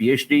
PhD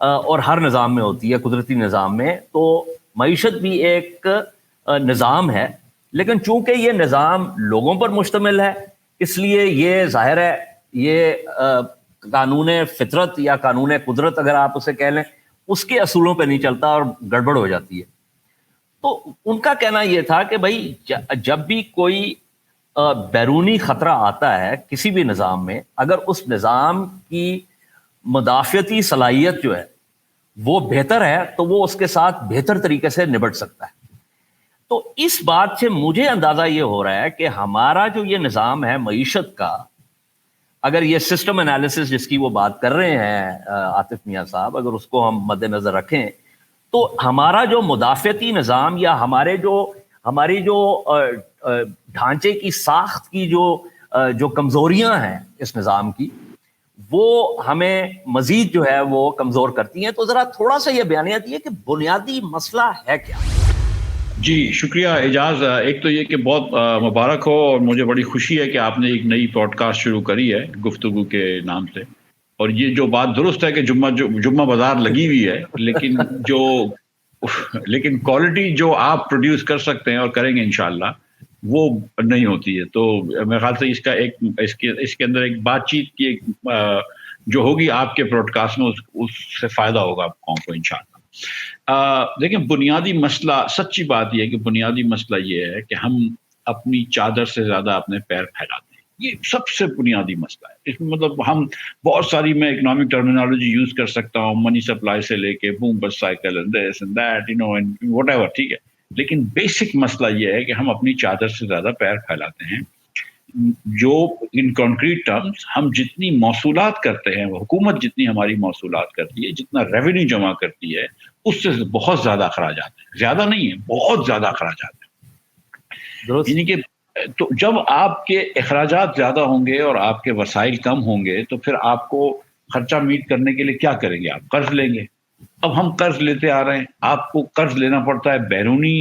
اور ہر نظام میں ہوتی ہے، قدرتی نظام میں. تو معیشت بھی ایک نظام ہے، لیکن چونکہ یہ نظام لوگوں پر مشتمل ہے، اس لیے یہ ظاہر ہے یہ قانون فطرت یا قانون قدرت اگر آپ اسے کہہ لیں، اس کے اصولوں پہ نہیں چلتا اور گڑبڑ ہو جاتی ہے. تو ان کا کہنا یہ تھا کہ بھائی جب بھی کوئی بیرونی خطرہ آتا ہے کسی بھی نظام میں، اگر اس نظام کی مدافعتی صلاحیت جو ہے وہ بہتر ہے تو وہ اس کے ساتھ بہتر طریقے سے نبٹ سکتا ہے. تو اس بات سے مجھے اندازہ یہ ہو رہا ہے کہ ہمارا جو یہ نظام ہے معیشت کا، اگر یہ سسٹم انالیسس جس کی وہ بات کر رہے ہیں عاطف میاں صاحب، اگر اس کو ہم مد نظر رکھیں تو ہمارا جو مدافعتی نظام یا ہماری جو ڈھانچے کی ساخت کی جو کمزوریاں ہیں اس نظام کی، وہ ہمیں مزید جو ہے وہ کمزور کرتی ہیں. تو ذرا تھوڑا سا یہ بیانیہ دیے کہ بنیادی مسئلہ ہے کیا؟ جی شکریہ اعجاز. ایک تو یہ کہ بہت مبارک ہو، اور مجھے بڑی خوشی ہے کہ آپ نے ایک نئی پوڈ کاسٹ شروع کری ہے گفتگو کے نام سے. اور یہ جو بات درست ہے کہ جمعہ بازار لگی ہوئی ہے، لیکن کوالٹی جو آپ پروڈیوس کر سکتے ہیں اور کریں گے انشاءاللہ وہ نہیں ہوتی ہے. تو میرے خیال سے اس کے اندر ایک بات چیت کی جو ہوگی آپ کے پروڈ کاسٹ میں، اس سے فائدہ ہوگا آپ قوم کو انشاءاللہ. دیکھیں، بنیادی مسئلہ، سچی بات یہ ہے کہ بنیادی مسئلہ یہ ہے کہ ہم اپنی چادر سے زیادہ اپنے پیر پھیلاتے ہیں. یہ سب سے بنیادی مسئلہ ہے. اس میں مطلب ہم بہت ساری، میں اکنامک ٹرمینالوجی یوز کر سکتا ہوں، منی سپلائی سے لے کے بوم بس cycle and this and that what ever, ٹھیک ہے. لیکن بیسک مسئلہ یہ ہے کہ ہم اپنی چادر سے زیادہ پیر پھیلاتے ہیں. جو ان کانکریٹ ٹرمز ہم جتنی موصولات کرتے ہیں، حکومت جتنی ہماری موصولات کرتی ہے، جتنا ریونیو جمع کرتی ہے، اس سے بہت زیادہ اخراجات ہیں. زیادہ نہیں ہے، بہت زیادہ اخراجات ہیں. یعنی کہ تو جب آپ کے اخراجات زیادہ ہوں گے اور آپ کے وسائل کم ہوں گے تو پھر آپ کو خرچہ میٹ کرنے کے لیے کیا کریں گے؟ آپ قرض لیں گے. اب ہم قرض لیتے آ رہے ہیں، آپ کو قرض لینا پڑتا ہے بیرونی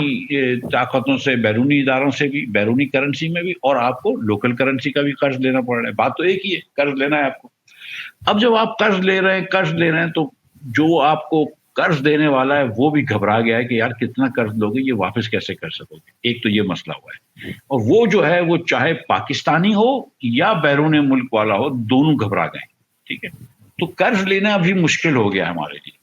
طاقتوں سے، بیرونی اداروں سے بھی، بیرونی کرنسی میں بھی، اور آپ کو لوکل کرنسی کا بھی قرض لینا پڑ رہا ہے. بات تو ایک ہی ہے، قرض لینا ہے آپ کو. اب جب آپ قرض لے رہے ہیں تو جو آپ کو قرض دینے والا ہے وہ بھی گھبرا گیا ہے کہ یار کتنا قرض لوگے، یہ واپس کیسے کر سکو گے. ایک تو یہ مسئلہ ہوا ہے، اور وہ جو ہے وہ چاہے پاکستانی ہو یا بیرون ملک والا ہو، دونوں گھبرا گئے. ٹھیک ہے، تو قرض لینا ابھی مشکل ہو گیا ہمارے لیے.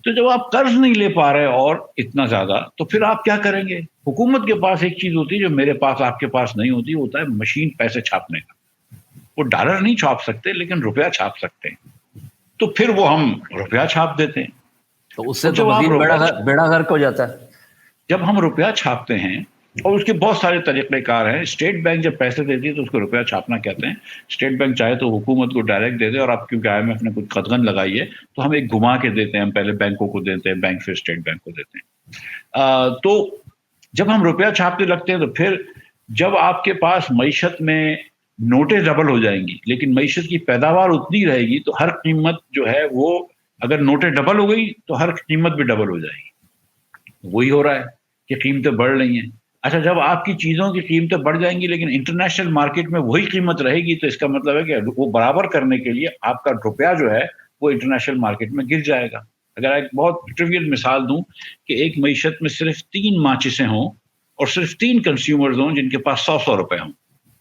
تو جب آپ قرض نہیں لے پا رہے اور اتنا زیادہ، تو پھر آپ کیا کریں گے؟ حکومت کے پاس ایک چیز ہوتی ہے جو میرے پاس آپ کے پاس نہیں ہوتی، ہوتا ہے مشین پیسے چھاپنے کا. وہ ڈالر نہیں چھاپ سکتے لیکن روپیہ چھاپ سکتے ہیں. تو پھر وہ ہم روپیہ چھاپ دیتے ہیں. تو اس سے تو مزید بیڑا غرق ہو جاتا ہے. جب ہم روپیہ چھاپتے ہیں، اور اس کے بہت سارے طریقہ کار ہیں. اسٹیٹ بینک جب پیسے دیتی ہے تو اس کو روپیہ چھاپنا کہتے ہیں. اسٹیٹ بینک چاہے تو حکومت کو ڈائریکٹ دے دے، اور اب کیونکہ IMF نے کچھ قدغن لگائی ہے تو ہم ایک گھما کے دیتے ہیں. ہم پہلے بینکوں کو دیتے ہیں، بینک پھر اسٹیٹ بینک کو دیتے ہیں. تو جب ہم روپیہ چھاپتے لگتے ہیں تو پھر جب آپ کے پاس معیشت میں نوٹیں ڈبل ہو جائیں گی لیکن معیشت کی پیداوار اتنی رہے گی، تو ہر قیمت جو ہے وہ، اگر نوٹیں ڈبل ہو گئی تو ہر قیمت بھی ڈبل ہو جائے گی. وہی ہو رہا ہے کہ قیمتیں بڑھ رہی ہیں. اچھا، جب آپ کی چیزوں کی قیمتیں بڑھ جائیں گی لیکن انٹرنیشنل مارکیٹ میں وہی قیمت رہے گی، تو اس کا مطلب ہے کہ وہ برابر کرنے کے لیے آپ کا روپیہ جو ہے وہ انٹرنیشنل مارکیٹ میں گر جائے گا. اگر ایک بہت ٹریویل مثال دوں کہ ایک معیشت میں صرف 3 ماچسیں ہوں اور صرف 3 کنزیومرز ہوں جن کے پاس 100 روپے ہوں،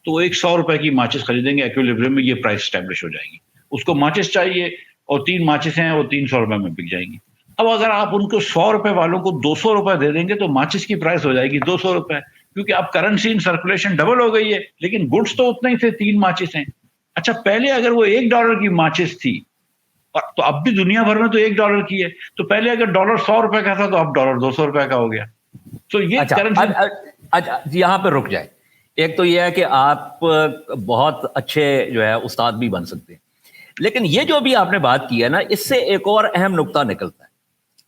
تو وہ ایک 100 روپے کی ماچس خریدیں گے. ایکویلیبریم میں یہ پرائس اسٹیبلش ہو جائے گی. اس کو ماچس چاہیے اور 3 ماچسیں ہیں، وہ 300 روپے میں بک جائیں گی. اب اگر آپ ان کو 100 روپے والوں کو 200 روپے دے دیں گے تو ماچس کی پرائس ہو جائے گی 200 روپے، کیونکہ اب کرنسی ان سرکولیشن ڈبل ہو گئی ہے لیکن گڈس تو اتنے ہی تھے، 3 ماچس ہیں. اچھا، پہلے اگر وہ $1 کی ماچس تھی، تو اب بھی دنیا بھر میں تو $1 کی ہے، تو پہلے اگر ڈالر 100 روپے کا تھا تو اب ڈالر 200 روپے کا ہو گیا. تو یہ اچھا یہاں پہ رک جائے. ایک تو یہ ہے کہ آپ بہت اچھے جو ہے استاد بھی بن سکتے ہیں، لیکن یہ جو بھی آپ نے بات کی ہے نا، اس سے ایک اور اہم نقطہ نکلتا ہے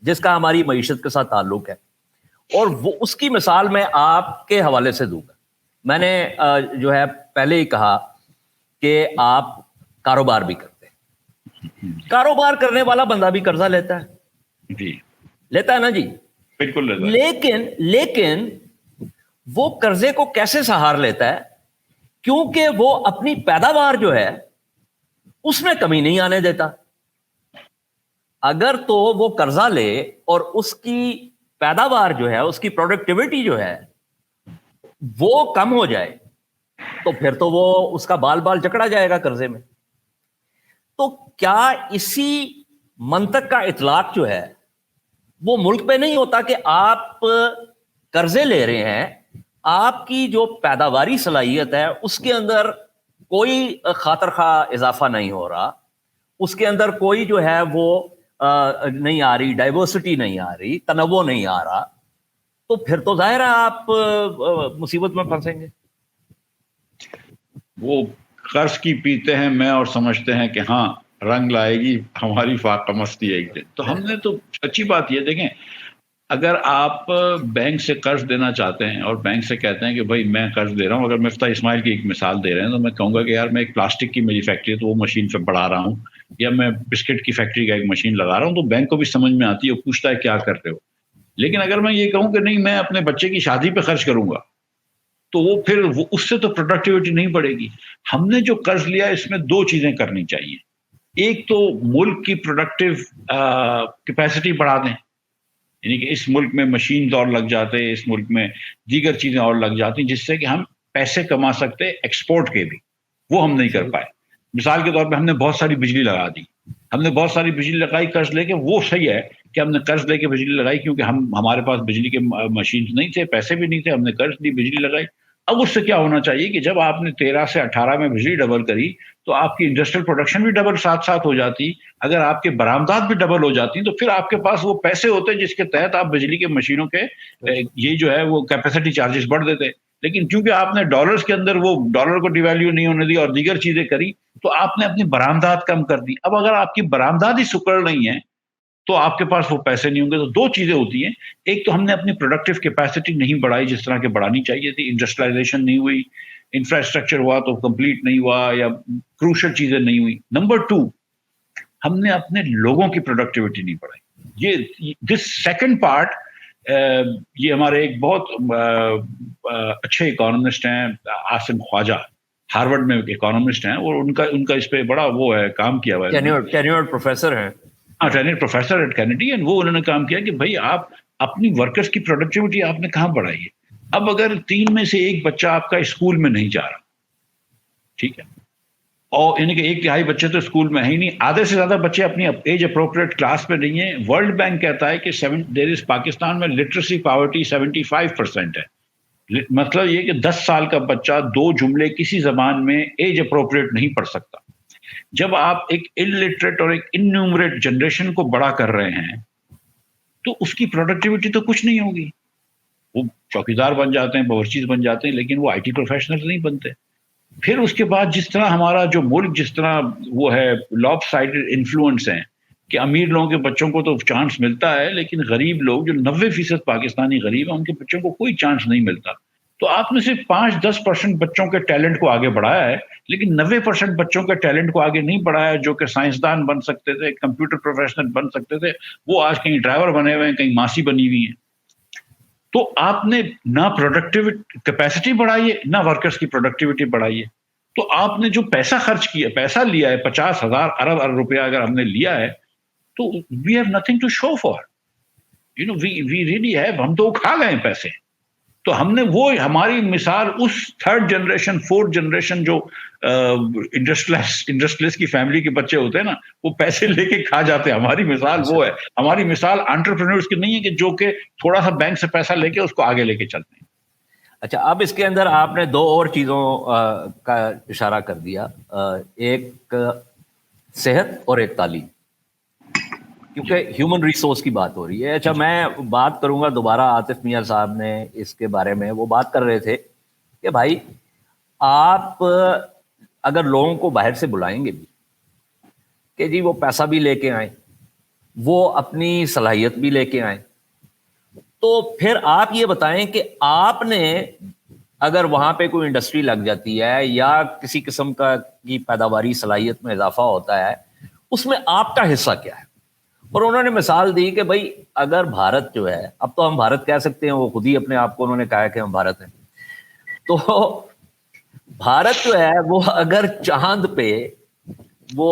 جس کا ہماری معیشت کے ساتھ تعلق ہے، اور وہ اس کی مثال میں آپ کے حوالے سے دوں گا. میں نے جو ہے پہلے ہی کہا کہ آپ کاروبار بھی کرتے ہیں. کاروبار کرنے والا بندہ بھی قرضہ لیتا ہے، جی لیتا ہے نا جی، بالکل. لیکن وہ قرضے کو کیسے سہار لیتا ہے؟ کیونکہ وہ اپنی پیداوار جو ہے اس میں کمی نہیں آنے دیتا. اگر تو وہ قرضہ لے اور اس کی پیداوار جو ہے، اس کی پروڈکٹیوٹی جو ہے وہ کم ہو جائے تو پھر تو وہ اس کا بال بال چکڑا جائے گا قرضے میں. تو کیا اسی منطق کا اطلاق جو ہے وہ ملک پہ نہیں ہوتا کہ آپ قرضے لے رہے ہیں، آپ کی جو پیداواری صلاحیت ہے اس کے اندر کوئی خاطر خواہ اضافہ نہیں ہو رہا، اس کے اندر کوئی جو ہے وہ نہیں آ رہی، ڈائیورسٹی نہیں آ رہی، تنوع نہیں آ رہا، تو پھر تو ظاہر ہے آپ مصیبت میں پھنسیں گے. وہ قرض کی پیتے ہیں میں اور سمجھتے ہیں کہ ہاں رنگ لائے گی ہماری فاقہ مستی ایک دن. تو ہم نے تو اچھی بات یہ دیکھیں، اگر آپ بینک سے قرض دینا چاہتے ہیں اور بینک سے کہتے ہیں کہ بھائی میں قرض دے رہا ہوں، اگر مفتاح اسماعیل کی ایک مثال دے رہے ہیں تو میں کہوں گا کہ یار میں ایک پلاسٹک کی میری فیکٹری ہے تو وہ مشین پہ بڑھا رہا ہوں، یا میں بسکٹ کی فیکٹری کا ایک مشین لگا رہا ہوں، تو بینک کو بھی سمجھ میں آتی ہے، وہ پوچھتا ہے کیا کر رہے ہو. لیکن اگر میں یہ کہوں کہ نہیں میں اپنے بچے کی شادی پہ خرچ کروں گا تو وہ پھر اس سے تو پروڈکٹیوٹی نہیں بڑھے گی. ہم نے جو قرض لیا اس میں دو چیزیں کرنی چاہیے. ایک تو ملک کی پروڈکٹیو کیپیسٹی بڑھا دیں، یعنی کہ اس ملک میں مشین اور لگ جاتے، اس ملک میں دیگر چیزیں اور لگ جاتی جس سے کہ ہم پیسے کما سکتے ایکسپورٹ کے بھی. وہ ہم نہیں کر پائے. مثال کے طور پہ ہم نے بہت ساری بجلی لگا دی، ہم نے بہت ساری بجلی لگائی قرض لے کے. وہ صحیح ہے کہ ہم نے قرض لے کے بجلی لگائی کیونکہ ہمارے پاس بجلی کے مشین نہیں تھے، پیسے بھی نہیں تھے، ہم نے قرض دی، بجلی لگائی. اب اس سے کیا ہونا چاہیے کہ جب آپ نے 13 سے 18 میں بجلی ڈبل کری تو آپ کی انڈسٹریل پروڈکشن بھی ڈبل ساتھ ساتھ ہو جاتی. اگر آپ کے برآمدات بھی ڈبل ہو جاتی تو پھر آپ کے پاس وہ پیسے ہوتے جس کے تحت آپ بجلی کے مشینوں کے یہ جو ہے وہ کیپیسٹی چارجز بڑھ دیتے. لیکن چونکہ آپ نے ڈالرز کے اندر وہ ڈالر کو ڈیویلیو نہیں ہونے دی اور دیگر چیزیں کری تو آپ نے اپنی برآمدات کم کر دی. اب اگر آپ کی برآمدات ہی سکڑ نہیں ہیں تو آپ کے پاس وہ پیسے نہیں ہوں گے. تو دو چیزیں ہوتی ہیں، ایک تو ہم نے اپنی پروڈکٹیو کیپیسٹی نہیں بڑھائی جس طرح کے بڑھانی چاہیے تھی، انڈسٹریلائزیشن نہیں ہوئی، انفراسٹرکچر ہوا تو کمپلیٹ نہیں ہوا یا کروشل چیزیں نہیں ہوئی. نمبر 2، ہم نے اپنے لوگوں کی پروڈکٹیوٹی نہیں بڑھائی. یہ دس سیکنڈ پارٹ، یہ ہمارے ایک بہت اچھے اکانومسٹ ہیں عاصم خواجہ، ہارورڈ میں اکانومسٹ ہیں، اور ان کا اس پہ بڑا وہ ہے کام کیا ہوا ہے، ٹینیورڈ پروفیسر ہیں، ٹینیورڈ پروفیسر ایٹ کینیڈی. وہ انہوں نے کام کیا کہ بھائی آپ اپنی ورکرز کی پروڈکٹیوٹی آپ نے کہاں بڑھائی ہے. اب اگر 3 میں سے 1 بچہ آپ کا اسکول میں نہیں جا رہا، ٹھیک ہے، اور یعنی کہ 1/3 بچے تو اسکول میں ہے ہی نہیں، آدھے سے زیادہ بچے اپنی ایج اپروپریٹ کلاس میں نہیں ہیں. ورلڈ بینک کہتا ہے کہ پاکستان میں لٹریسی پاورٹی 75% ہے. مطلب یہ کہ 10 سال کا بچہ 2 جملے کسی زبان میں ایج اپروپریٹ نہیں پڑھ سکتا. جب آپ ایک انلٹریٹ اور ایک انیومریٹ جنریشن کو بڑا کر رہے ہیں تو اس کی پروڈکٹیوٹی تو کچھ نہیں ہوگی. وہ چوکیدار بن جاتے ہیں، باورچیز بن جاتے ہیں، لیکن وہ آئی ٹی پروفیشنل نہیں بنتے. پھر اس کے بعد جس طرح ہمارا جو ملک جس طرح وہ ہے لاپ سائڈڈ انفلوئنس ہیں کہ امیر لوگوں کے بچوں کو تو چانس ملتا ہے لیکن غریب لوگ جو 90% پاکستانی غریب ہیں ان کے بچوں کو کوئی چانس نہیں ملتا. تو آپ نے صرف 5-10% بچوں کے ٹیلنٹ کو آگے بڑھایا ہے لیکن 90% بچوں کے ٹیلنٹ کو آگے نہیں بڑھایا جو کہ سائنسدان بن سکتے تھے، کمپیوٹر پروفیشنل بن سکتے تھے. وہ آج کہیں ڈرائیور بنے ہوئے ہیں، کہیں ماسی بنی ہوئی ہیں. تو آپ نے نہ پروڈکٹیوٹی کیپیسٹی بڑھائی ہے نہ ورکرز کی پروڈکٹیوٹی بڑھائی ہے. تو آپ نے جو پیسہ خرچ کیا، پیسہ لیا ہے 50,000 ارب روپیہ اگر ہم نے لیا ہے تو we have nothing to show for, you know we really have. ہم تو کھا گئے پیسے. تو ہم نے وہ ہماری مثال اس 3rd جنریشن 4th جنریشن جو انڈسٹریلسٹ کی فیملی کے بچے ہوتے ہیں نا، وہ پیسے لے کے کھا جاتے ہیں. ہماری مثال وہ ہے. ہماری مثال انٹرپرینورز کی نہیں ہے کہ جو کہ تھوڑا سا بینک سے پیسہ لے کے اس کو آگے لے کے چلتے ہیں. اچھا، اب اس کے اندر آپ نے 2 اور چیزوں کا اشارہ کر دیا، ایک صحت اور ایک تعلیم، کیونکہ ہیومن ریسورس کی بات ہو رہی ہے. اچھا، میں بات کروں گا دوبارہ، عاطف میاں صاحب نے اس کے بارے میں وہ بات کر رہے تھے کہ بھائی آپ اگر لوگوں کو باہر سے بلائیں گے بھی کہ جی وہ پیسہ بھی لے کے آئیں، وہ اپنی صلاحیت بھی لے کے آئیں، تو پھر آپ یہ بتائیں کہ آپ نے اگر وہاں پہ کوئی انڈسٹری لگ جاتی ہے یا کسی قسم کی پیداواری صلاحیت میں اضافہ ہوتا ہے، اس میں آپ کا حصہ کیا ہے؟ اور انہوں نے مثال دی کہ بھائی اگر بھارت جو ہے، اب تو ہم بھارت کہہ سکتے ہیں، وہ خود ہی اپنے آپ کو انہوں نے کہا کہ ہم بھارت ہیں، تو بھارت جو ہے وہ اگر چاند پہ وہ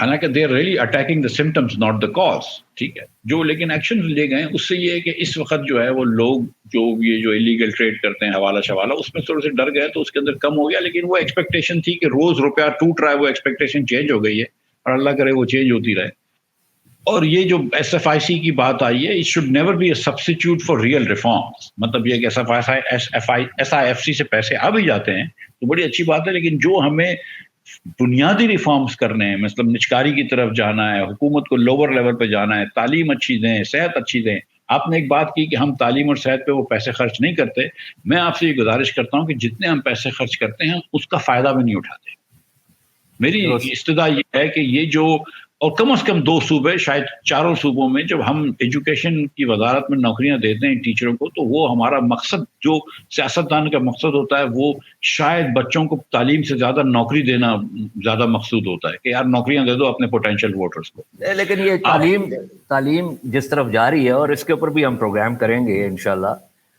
حالانکہ they are really attacking the symptoms not the cause. ٹھیک ہے, جو لیکن ایکشن لے گئے اس سے یہ ہے کہ اس وقت جو ہے وہ لوگ جو یہ جو الیگل ٹریڈ کرتے ہیں حوالہ شوالہ, اس میں تھوڑے سے ڈر گئے تو اس کے اندر کم ہو گیا. لیکن وہ ایکسپیکٹیشن تھی کہ روز روپیہ ٹوٹ رہا ہے, وہ ایکسپیکٹیشن چینج ہو گئی ہے, اور اللہ کرے وہ چینج ہوتی رہے. اور یہ جو ایس ایف آئی سی کی بات آئی ہے, it should never be a substitute for real reforms. مطلب یہ کہ ایس آئی ایف سی سے پیسے آ بھی جاتے ہیں تو بڑی اچھی بات ہے, لیکن جو ہمیں بنیادی ریفارمز کرنے ہیں, مطلب نچکاری کی طرف جانا ہے, حکومت کو لوور لیول پہ جانا ہے, تعلیم اچھی دیں, صحت اچھی دیں. آپ نے ایک بات کی کہ ہم تعلیم اور صحت پہ وہ پیسے خرچ نہیں کرتے. میں آپ سے یہ گزارش کرتا ہوں کہ جتنے ہم پیسے خرچ کرتے ہیں اس کا فائدہ بھی نہیں اٹھاتے. میری استدعا یہ ہے کہ یہ جو, اور کم از کم 2 صوبے, شاید 4 صوبوں میں جب ہم ایجوکیشن کی وزارت میں نوکریاں دیتے ہیں ٹیچروں کو, تو وہ ہمارا مقصد, جو سیاستدان کا مقصد ہوتا ہے, وہ شاید بچوں کو تعلیم سے زیادہ نوکری دینا زیادہ مقصود ہوتا ہے کہ یار نوکریاں دے دو اپنے پوٹینشیل ووٹرز کو. لیکن یہ تعلیم جس طرف جاری ہے, اور اس کے اوپر بھی ہم پروگرام کریں گے انشاءاللہ.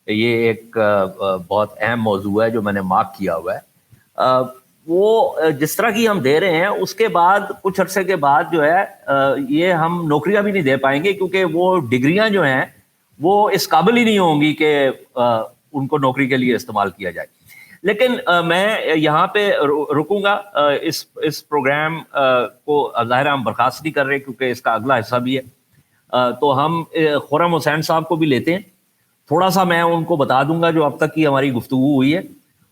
یہ ایک بہت اہم موضوع ہے جو میں نے مارک کیا ہوا ہے. وہ جس طرح کی ہم دے رہے ہیں, اس کے بعد کچھ عرصے کے بعد جو ہے یہ ہم نوکریاں بھی نہیں دے پائیں گے, کیونکہ وہ ڈگریاں جو ہیں وہ اس قابل ہی نہیں ہوں گی کہ ان کو نوکری کے لیے استعمال کیا جائے. لیکن میں یہاں پہ رکوں گا. اس پروگرام کو ظاہر ہم برخاست نہیں کر رہے کیونکہ اس کا اگلا حصہ بھی ہے. تو ہم خرم حسین صاحب کو بھی لیتے ہیں. تھوڑا سا میں ان کو بتا دوں گا جو اب تک کی ہماری گفتگو ہوئی ہے,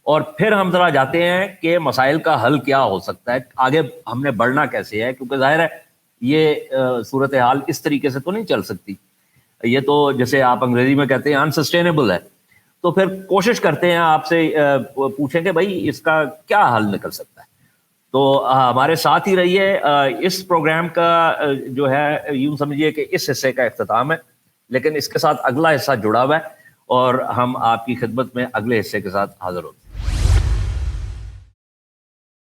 اور پھر ہم ذرا جاتے ہیں کہ مسائل کا حل کیا ہو سکتا ہے, آگے ہم نے بڑھنا کیسے ہے, کیونکہ ظاہر ہے یہ صورتحال اس طریقے سے تو نہیں چل سکتی. یہ تو جیسے آپ انگریزی میں کہتے ہیں انسسٹینیبل ہے. تو پھر کوشش کرتے ہیں آپ سے پوچھیں کہ بھائی اس کا کیا حل نکل سکتا ہے. تو ہمارے ساتھ ہی رہیے. اس پروگرام کا جو ہے یوں سمجھیے کہ اس حصے کا اختتام ہے, لیکن اس کے ساتھ اگلا حصہ جڑا ہوا ہے, اور ہم آپ کی خدمت میں اگلے حصے کے ساتھ حاضر ہوتے ہیں.